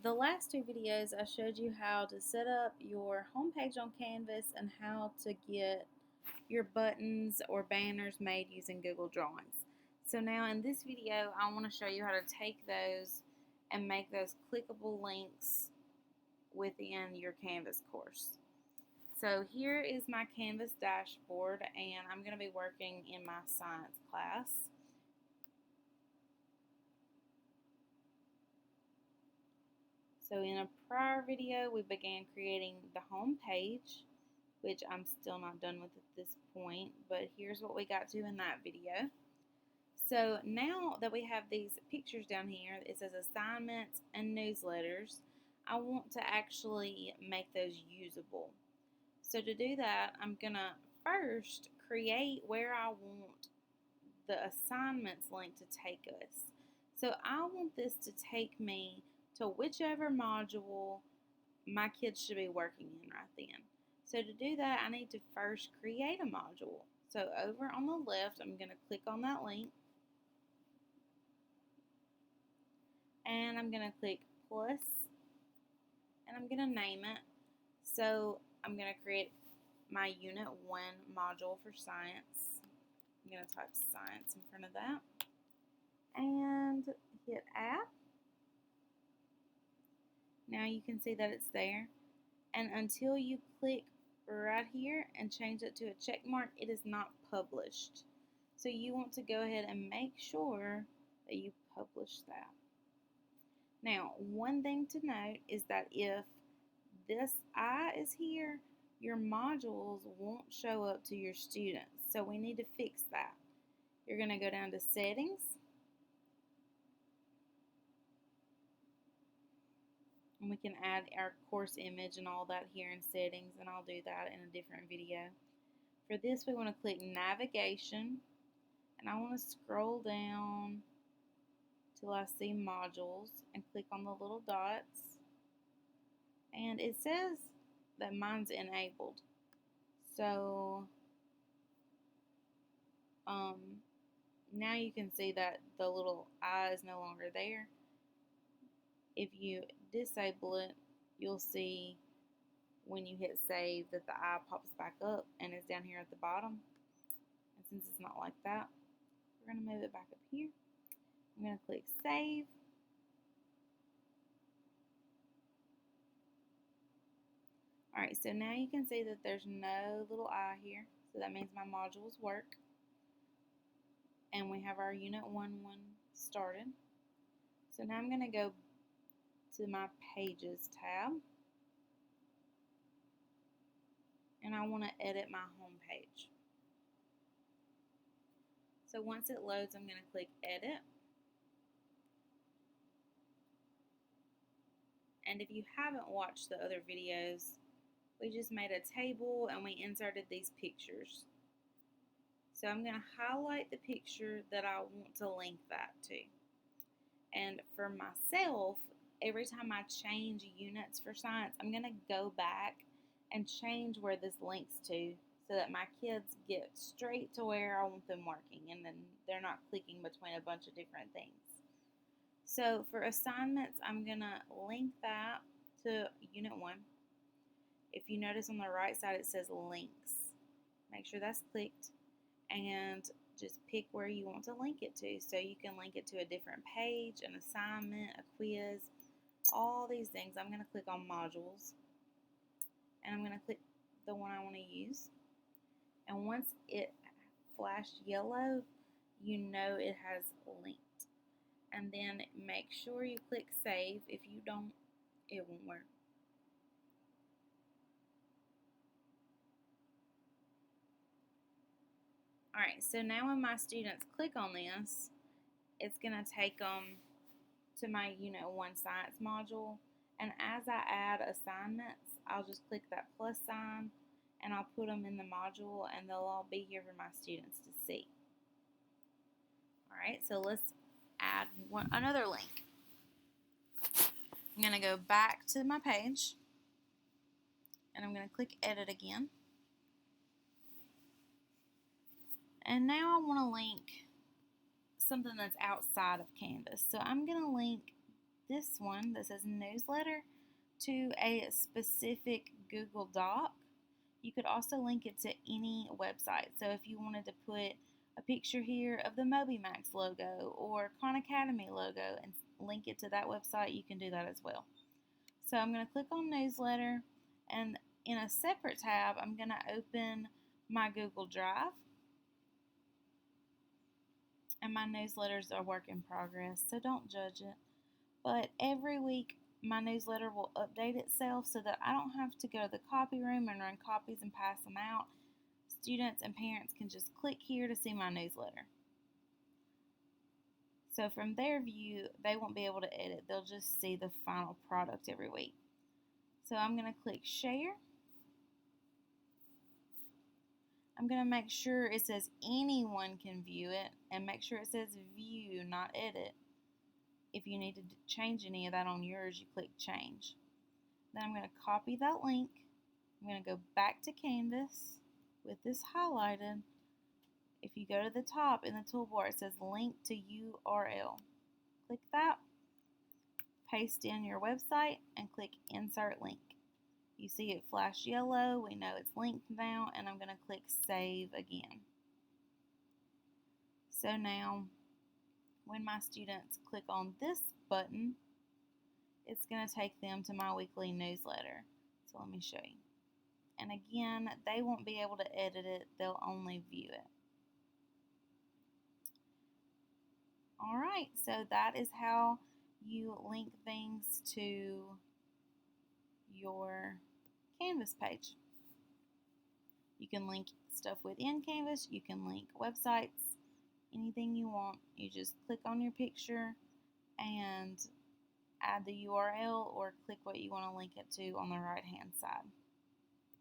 the last two videos, I showed you how to set up your homepage on Canvas and how to get your buttons or banners made using Google Drawings. So now in this video, I want to show you how to take those and make those clickable links within your Canvas course. So here is my Canvas dashboard, and I'm going to be working in my science class. So in a prior video, we began creating the home page, which I'm still not done with at this point, but here's what we got to in that video. So now that we have these pictures down here, it says assignments and newsletters, I want to actually make those usable. So to do that, I'm going to first create where I want the assignments link to take us. So I want this to take me to whichever module my kids should be working in right then. So to do that, I need to first create a module. So over on the left, I'm going to click on that link, and I'm going to click plus, and I'm going to name it. So I'm going to create my Unit 1 module for science. I'm going to type science in front of that and hit add. Now you can see that it's there, and until you click right here and change it to a check mark, it is not published. So you want to go ahead and make sure that you publish that. Now, one thing to note is that if this I is here, your modules won't show up to your students. So we need to fix that. You're going to go down to settings, and we can add our course image and all that here in settings, and I'll do that in a different video. For this, we want to click navigation, and I want to scroll down till I see modules and click on the little dots, and it says that mine's enabled. So now you can see that the little I is no longer there. If you disable it, you'll see when you hit save that the I pops back up and is down here at the bottom. And since it's not like that, we're going to move it back up here. I'm going to click save. Alright, so now you can see that there's no little I here. So that means my modules work. And we have our Unit 1 started. So now I'm going to go to my Pages tab. And I want to edit my home page. So once it loads, I'm going to click Edit. And if you haven't watched the other videos, we just made a table and we inserted these pictures. So I'm going to highlight the picture that I want to link that to. And for myself, every time I change units for science, I'm going to go back and change where this links to so that my kids get straight to where I want them working, and then they're not clicking between a bunch of different things. So for assignments, I'm going to link that to Unit 1. If you notice on the right side it says links, make sure that's clicked and just pick where you want to link it to. So you can link it to a different page, an assignment, a quiz, all these things. I'm going to click on modules, and I'm going to click the one I want to use. And once it flashed yellow, you know it has linked. And then make sure you click save. If you don't, it won't work. Alright, so now when my students click on this, it's going to take them to my Unit 1 Science module. And as I add assignments, I'll just click that plus sign and I'll put them in the module, and they'll all be here for my students to see. Alright, so let's add another link. I'm going to go back to my page, and I'm going to click edit again. And now I want to link something that's outside of Canvas. So I'm going to link this one that says newsletter to a specific Google Doc. You could also link it to any website. So if you wanted to put a picture here of the MobyMax logo or Khan Academy logo and link it to that website, you can do that as well. So I'm going to click on newsletter, and in a separate tab I'm going to open my Google Drive, and my newsletters are work in progress, so don't judge it. But every week my newsletter will update itself so that I don't have to go to the copy room and run copies and pass them out. Students and parents can just click here to see my newsletter. So from their view, they won't be able to edit. They'll just see the final product every week. So I'm going to click share. I'm going to make sure it says anyone can view it, and make sure it says view, not edit. If you need to change any of that on yours, you click change. Then I'm going to copy that link. I'm going to go back to Canvas with this highlighted. If you go to the top in the toolbar, it says link to URL. Click that, paste in your website, and click insert link. You see it flash yellow. We know it's linked now, and I'm going to click save again. So now when my students click on this button, it's going to take them to my weekly newsletter. So let me show you. And again, they won't be able to edit it. They'll only view it. Alright, so that is how you link things to your Canvas page. You can link stuff within Canvas. You can link websites, anything you want. You just click on your picture and add the URL or click what you want to link it to on the right hand side.